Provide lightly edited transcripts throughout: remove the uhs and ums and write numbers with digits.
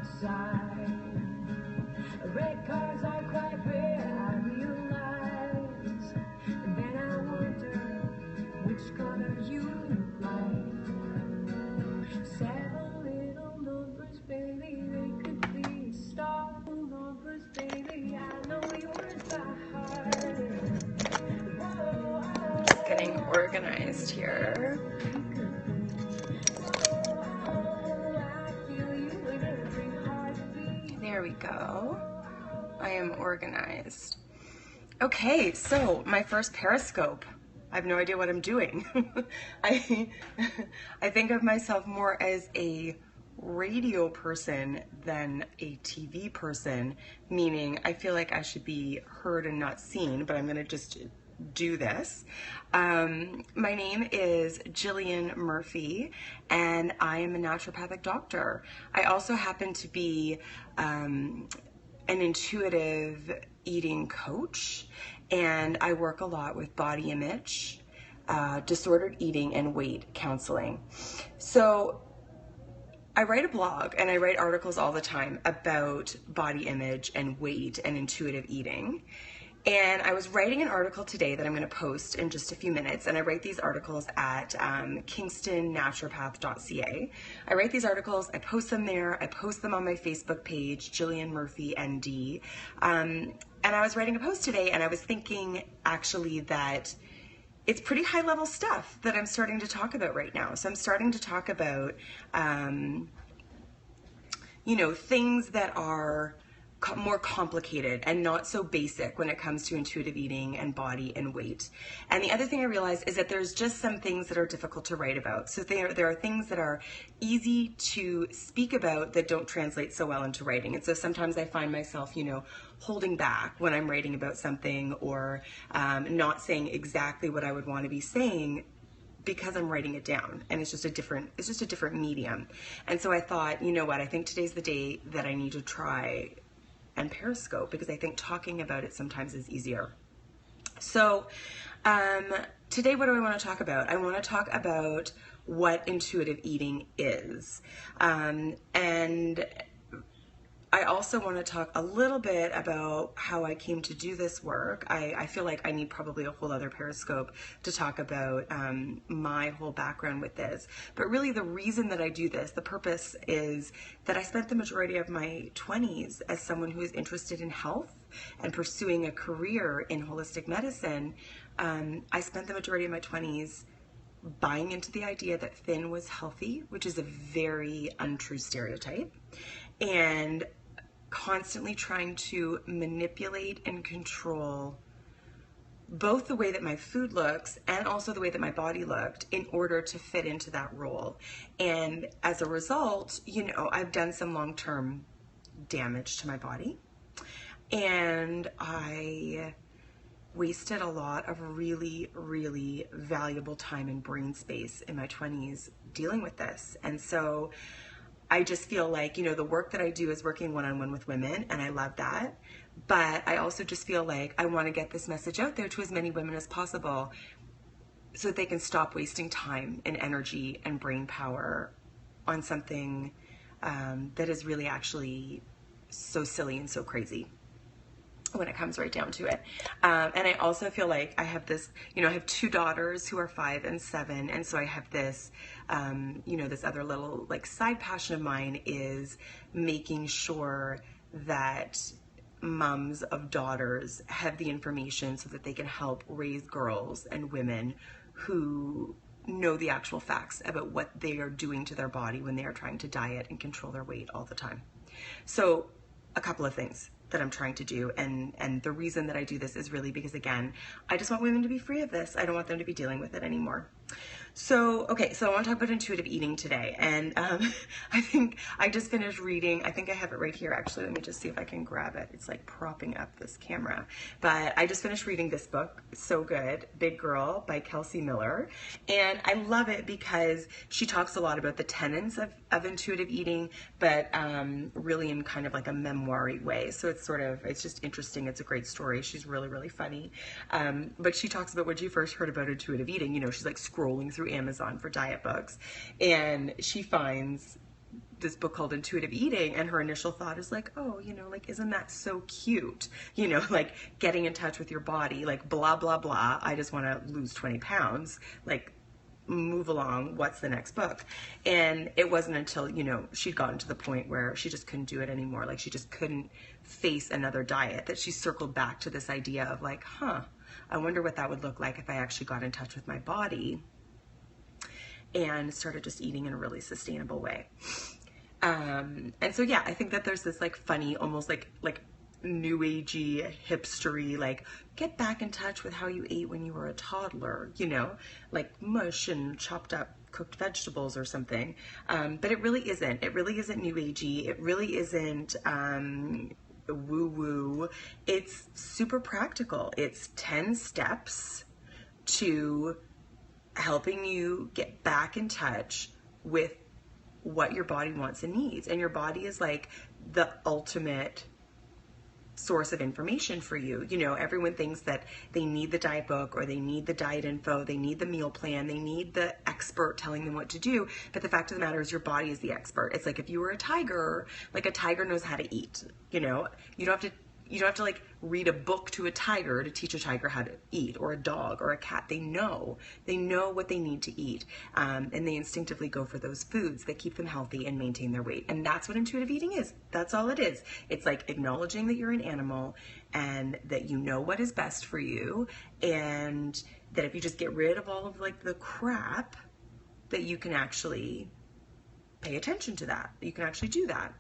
outside. Red cars are quite rare, I realize. And then I wonder which color you like. 7 little numbers, baby, they could be star numbers, baby. I know yours by heart. Just getting organized here. There we go. I am organized. Okay, so my first Periscope. I have no idea what I'm doing. I think of myself more as a radio person than a TV person, meaning I feel like I should be heard and not seen, but I'm gonna just do this. My name is Jillian Murphy, and I am a naturopathic doctor. I also happen to be an intuitive eating coach, and I work a lot with body image, disordered eating, and weight counseling. So I write a blog and I write articles all the time about body image and weight and intuitive eating. And I was writing an article today that I'm going to post in just a few minutes, and I write these articles at kingstonnaturopath.ca. I write these articles, I post them there, I post them on my Facebook page, Jillian Murphy ND. And I was writing a post today, and I was thinking actually that it's pretty high level stuff that I'm starting to talk about right now. So I'm starting to talk about, you know, things that are more complicated and not so basic when it comes to intuitive eating and body and weight. And the other thing I realized is that there's just some things that are difficult to write about. So there are things that are easy to speak about that don't translate so well into writing. And so sometimes I find myself, you know, holding back when I'm writing about something, or not saying exactly what I would want to be saying, because I'm writing it down, and it's just a different medium. And so I thought, you know what, I think today's the day that I need to try and Periscope, because I think talking about it sometimes is easier. So today, what do I want to talk about? I want to talk about what intuitive eating is. And I also want to talk a little bit about how I came to do this work. I feel like I need probably a whole other Periscope to talk about my whole background with this. But really the reason that I do this, the purpose, is that I spent the majority of my 20s as someone who is interested in health and pursuing a career in holistic medicine. I spent the majority of my 20s buying into the idea that thin was healthy, which is a very untrue stereotype, and constantly trying to manipulate and control both the way that my food looks and also the way that my body looked in order to fit into that role. And as a result, you know, I've done some long-term damage to my body, and I wasted a lot of really, really valuable time and brain space in my 20s dealing with this. And so I just feel like, you know, the work that I do is working one-on-one with women, and I love that. But I also just feel like I want to get this message out there to as many women as possible so that they can stop wasting time and energy and brain power on something that is really actually so silly and so crazy when it comes right down to it. And I also feel like I have this, you know, I have 2 daughters who are 5 and 7. And so I have this, you know, this other little like side passion of mine is making sure that moms of daughters have the information so that they can help raise girls and women who know the actual facts about what they are doing to their body when they are trying to diet and control their weight all the time. So a couple of things that I'm trying to do, and the reason that I do this is really because, again, I just want women to be free of this. I don't want them to be dealing with it anymore. So, okay, so I want to talk about intuitive eating today, and I think I just finished reading, I think I have it right here, actually. Let me just see if I can grab it. It's like propping up this camera, but I just finished reading this book, so good, Big Girl by Kelsey Miller, and I love it because she talks a lot about the tenets of intuitive eating, but really in kind of like a memoir-y way. So it's just interesting. It's a great story. She's really, really funny. But she talks about when she first heard about intuitive eating, you know, she's like scrolling through Amazon for diet books, and she finds this book called Intuitive Eating, and her initial thought is like, oh, you know, like, isn't that so cute? You know, like getting in touch with your body, like blah, blah, blah. I just want to lose 20 pounds. Like, move along. What's the next book? And it wasn't until, you know, she'd gotten to the point where she just couldn't do it anymore. Like, she just couldn't face another diet, that she circled back to this idea of like, I wonder what that would look like if I actually got in touch with my body and started just eating in a really sustainable way. And so, yeah, I think that there's this like funny, almost like new agey, hipstery, like get back in touch with how you ate when you were a toddler, you know, like mush and chopped up cooked vegetables or something. But it really isn't. It really isn't new agey. It really isn't woo woo. It's super practical. It's 10 steps to helping you get back in touch with what your body wants and needs. And your body is like the ultimate source of information for you. You know, everyone thinks that they need the diet book, or they need the diet info, they need the meal plan, they need the expert telling them what to do. But the fact of the matter is your body is the expert. It's like if you were a tiger, like a tiger knows how to eat, you know, you don't have to like read a book to a tiger to teach a tiger how to eat, or a dog or a cat. They know what they need to eat. And they instinctively go for those foods that keep them healthy and maintain their weight. And that's what intuitive eating is. That's all it is. It's like acknowledging that you're an animal and that you know what is best for you. And that if you just get rid of all of like the crap, that you can actually pay attention to that. You can actually do that.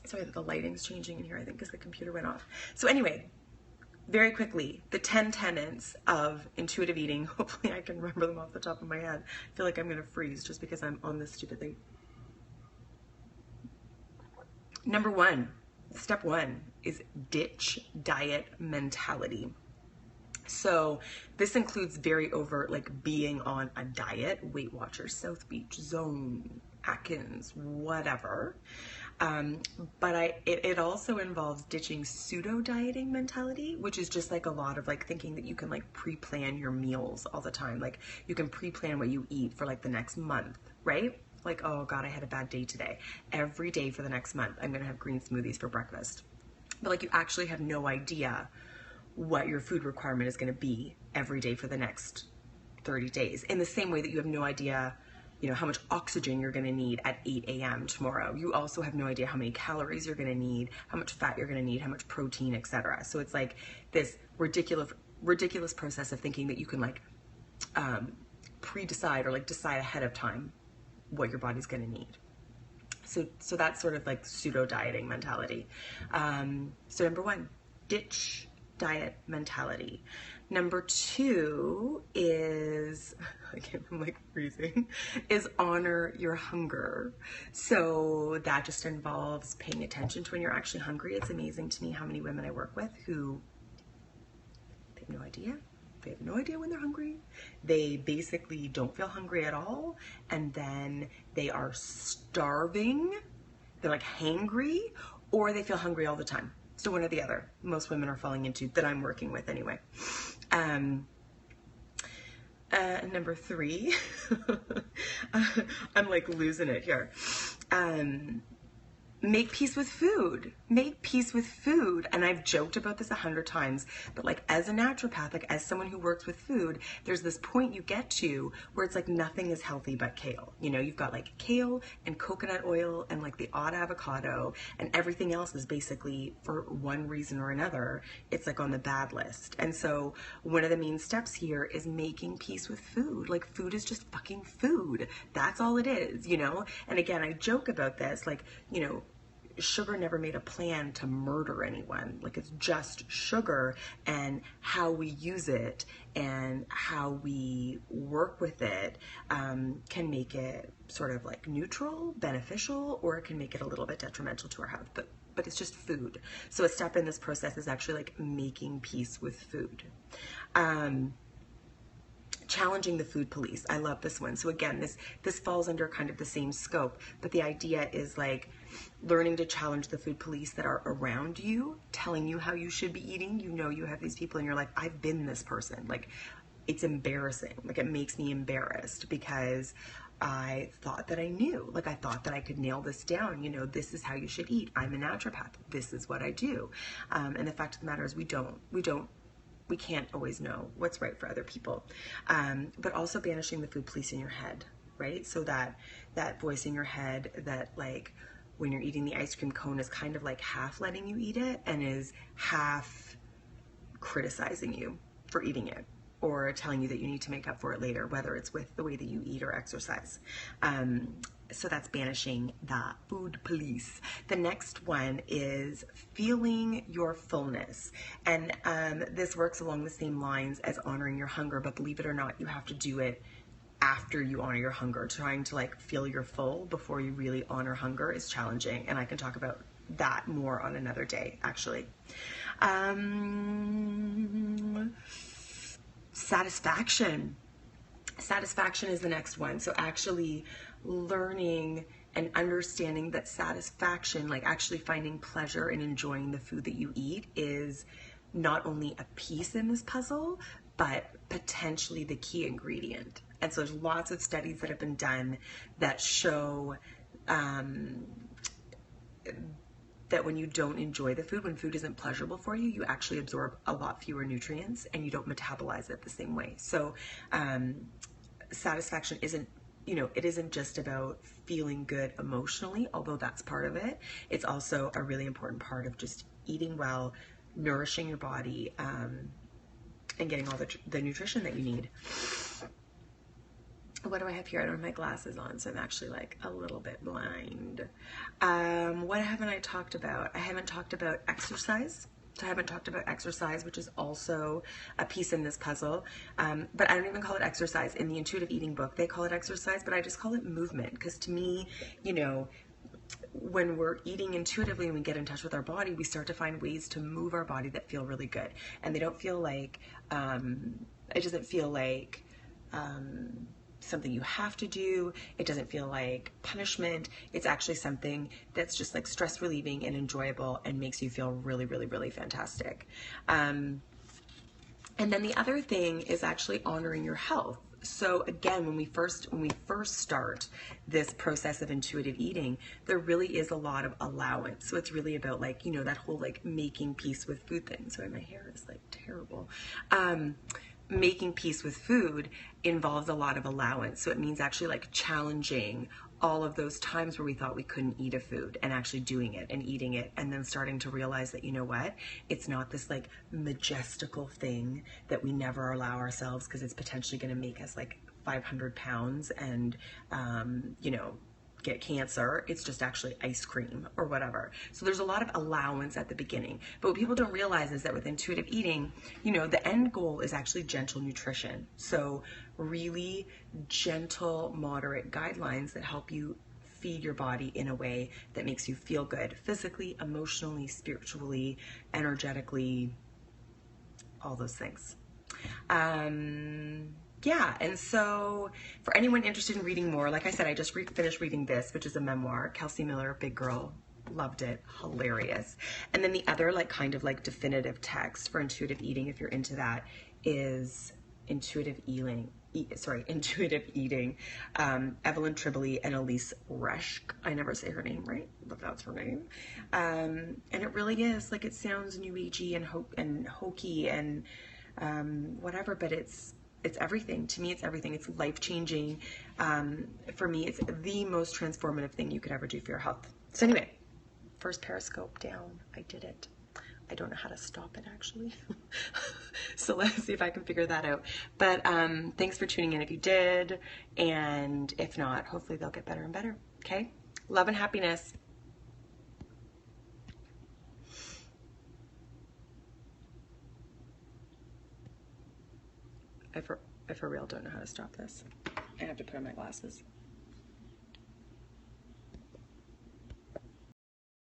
Sorry, the lighting's changing in here, I think, because the computer went off. So anyway, very quickly, the 10 tenets of intuitive eating. Hopefully I can remember them off the top of my head. I feel like I'm going to freeze just because I'm on this stupid thing. Number one, step one is ditch diet mentality. So this includes very overt, like being on a diet, Weight Watchers, South Beach, Zone, Atkins, whatever. But it also involves ditching pseudo dieting mentality, which is just like a lot of like thinking that you can like pre-plan your meals all the time. Like you can pre-plan what you eat for like the next month, right? Like, oh God, I had a bad day today. Every day for the next month, I'm going to have green smoothies for breakfast. But like you actually have no idea what your food requirement is going to be every day for the next 30 days. In the same way that you have no idea, you know, how much oxygen you're going to need at 8 a.m. tomorrow. You also have no idea how many calories you're going to need, how much fat you're going to need, how much protein, etc. So it's like this ridiculous process of thinking that you can like pre-decide or like decide ahead of time what your body's going to need. So that's sort of like pseudo dieting mentality. So number one, ditch diet mentality. Number two is, again, I'm like freezing, is honor your hunger. So that just involves paying attention to when you're actually hungry. It's amazing to me how many women I work with who, they have no idea. They have no idea when they're hungry. They basically don't feel hungry at all. And then they are starving. They're like hangry, or they feel hungry all the time. So one or the other. Most women are falling into, that I'm working with anyway. Number three, I'm like losing it here. Make peace with food. Make peace with food. And I've joked about this 100 times, but like as a naturopath, like as someone who works with food, there's this point you get to where it's like nothing is healthy but kale. You know, you've got like kale and coconut oil and like the odd avocado, and everything else is basically, for one reason or another, it's like on the bad list. And so one of the main steps here is making peace with food. Like food is just fucking food. That's all it is, you know? And again, I joke about this, like, you know, sugar never made a plan to murder anyone. Like it's just sugar, and how we use it and how we work with it can make it sort of like neutral, beneficial, or it can make it a little bit detrimental to our health. But it's just food. So a step in this process is actually like making peace with food. Challenging the food police. I love this one. So again, this falls under kind of the same scope, but the idea is like learning to challenge the food police that are around you, telling you how you should be eating. You know, you have these people and you're like, I've been this person. Like, it's embarrassing. Like, it makes me embarrassed because I thought that I knew. Like, I thought that I could nail this down. You know, this is how you should eat. I'm a naturopath. This is what I do. And the fact of the matter is we can't always know what's right for other people. But also banishing the food police in your head, right? So that voice in your head that, like, when you're eating the ice cream cone is kind of like half letting you eat it and is half criticizing you for eating it, or telling you that you need to make up for it later, whether it's with the way that you eat or exercise. So that's banishing the food police. The next one is feeling your fullness. And this works along the same lines as honoring your hunger, but believe it or not, you have to do it after you honor your hunger. Trying to like feel you're full before you really honor hunger is challenging. And I can talk about that more on another day, actually. Satisfaction. Satisfaction is the next one. So actually learning and understanding that satisfaction, like actually finding pleasure and enjoying the food that you eat, is not only a piece in this puzzle, but potentially the key ingredient. And so there's lots of studies that have been done that show that when you don't enjoy the food, when food isn't pleasurable for you, you actually absorb a lot fewer nutrients and you don't metabolize it the same way. So satisfaction isn't, you know, it isn't just about feeling good emotionally, although that's part of it. It's also a really important part of just eating well, nourishing your body, and getting all the nutrition that you need. What do I have here? I don't have my glasses on, so I'm actually like a little bit blind. What haven't I talked about? I haven't talked about exercise. So I haven't talked about exercise, which is also a piece in this puzzle. But I don't even call it exercise. In the intuitive eating book, they call it exercise, but I just call it movement. Because to me, you know, when we're eating intuitively and we get in touch with our body, we start to find ways to move our body that feel really good. And they don't feel like, it doesn't feel like, something you have to do. It doesn't feel like punishment. It's actually something that's just like stress relieving and enjoyable and makes you feel really, really, really fantastic. And then the other thing is actually honoring your health. So again, when we first start this process of intuitive eating, there really is a lot of allowance. So it's really about, like, you know, that whole like making peace with food thing. Sorry, my hair is like terrible. Making peace with food involves a lot of allowance. So it means actually like challenging all of those times where we thought we couldn't eat a food and actually doing it and eating it, and then starting to realize that, you know what, it's not this like majestical thing that we never allow ourselves because it's potentially going to make us like 500 pounds and, you know, get cancer. It's just actually ice cream or whatever. So there's a lot of allowance at the beginning. But what people don't realize is that with intuitive eating, you know, the end goal is actually gentle nutrition. So really gentle, moderate guidelines that help you feed your body in a way that makes you feel good physically, emotionally, spiritually, energetically, all those things. Yeah, and so for anyone interested in reading more, like I said, I just finished reading this, which is a memoir, Kelsey Miller, Big Girl, loved it, hilarious. And then the other like kind of like definitive text for intuitive eating, if you're into that, is Intuitive Eating, Evelyn Tribole and Elise Resch. I never say her name right, but that's her name. And it really is, like, it sounds new agey and hokey and whatever, but it's everything. To me, it's everything. It's life-changing. For me, it's the most transformative thing you could ever do for your health. So anyway, first Periscope down. I did it. I don't know how to stop it, actually. So let's see if I can figure that out. But thanks for tuning in if you did. And if not, hopefully they'll get better and better. Okay? Love and happiness. I for real don't know how to stop this. I have to put on my glasses.